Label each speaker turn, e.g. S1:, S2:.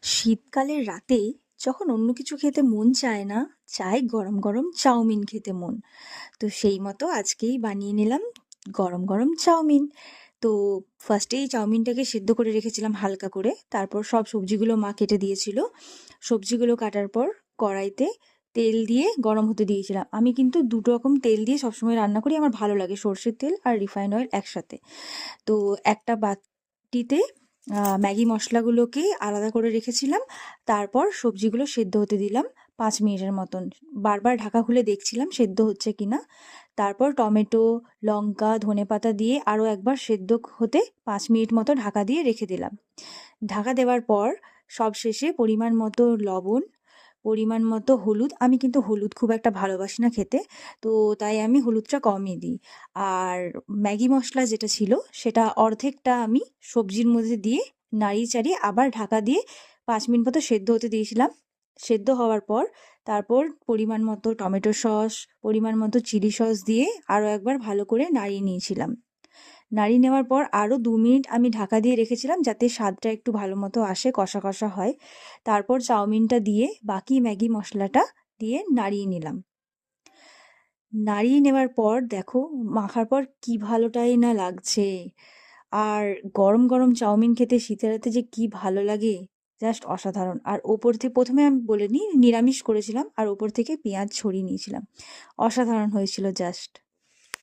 S1: শীতকালের রাতে যখন অন্য কিছু খেতে মন চায় না, চায় গরম গরম চাউমিন খেতে মন। তো সেই মতো আজকেই বানিয়ে নিলাম গরম গরম চাউমিন। তো ফার্স্টেই চাউমিনটাকে সেদ্ধ করে রেখেছিলাম হালকা করে, তারপর সব সবজিগুলো মা কেটে দিয়েছিল। সবজিগুলো কাটার পর কড়াইতে তেল দিয়ে গরম হতে দিয়েছিলাম। আমি কিন্তু দুটো রকম তেল দিয়ে সবসময় রান্না করি, আমার ভালো লাগে সর্ষের তেল আর রিফাইন অয়েল একসাথে। তো একটা বাটিতে ম্যাগি মশলাগুলোকে আলাদা করে রেখেছিলাম। তারপর সবজিগুলো সেদ্ধ হতে দিলাম 5 মিনিটের মতন। বারবার ঢাকা খুলে দেখছিলাম সেদ্ধ হচ্ছে কিনা। তারপর টমেটো, লঙ্কা, ধনেপাতা দিয়ে আরও একবার সেদ্ধ হতে 5 মিনিট মতো ঢাকা দিয়ে রেখে দিলাম। ঢাকা দেওয়ার পর সবশেষে পরিমাণ মতো লবণ, পরিমাণ মতো হলুদ। আমি কিন্তু হলুদ খুব একটা ভালোবাসি না খেতে, তো তাই আমি হলুদটা কমই দিই। আর ম্যাগি মশলা যেটা ছিল সেটা অর্ধেকটা আমি সবজির মধ্যে দিয়ে নাড়িয়ে চাড়িয়ে আবার ঢাকা দিয়ে 5 মিনিট মতো সেদ্ধ হতে দিয়েছিলাম। সেদ্ধ হওয়ার পর তারপর পরিমাণ মতো টমেটো সস, পরিমাণ মতো চিলি সস দিয়ে আরও একবার ভালো করে নাড়িয়ে নিয়েছিলাম। নাড়িয়ে নেওয়ার পর আরও 2 মিনিট আমি ঢাকা দিয়ে রেখেছিলাম যাতে স্বাদটা একটু ভালো মতো আসে, কষা কষা হয়। তারপর চাউমিনটা দিয়ে বাকি ম্যাগি মশলাটা দিয়ে নাড়িয়ে নিলাম। নাড়িয়ে নেওয়ার পর দেখো, মাখার পর কি ভালোটাই না লাগছে। আর গরম গরম চাউমিন খেতে শীতের রাতে যে কি ভালো লাগে, জাস্ট অসাধারণ। আর ওপর থেকে প্রথমে আমি বলে নিই নিরামিষ করেছিলাম, আর ওপর থেকে পেঁয়াজ ছড়িয়ে নিয়েছিলাম। অসাধারণ হয়েছিল জাস্ট।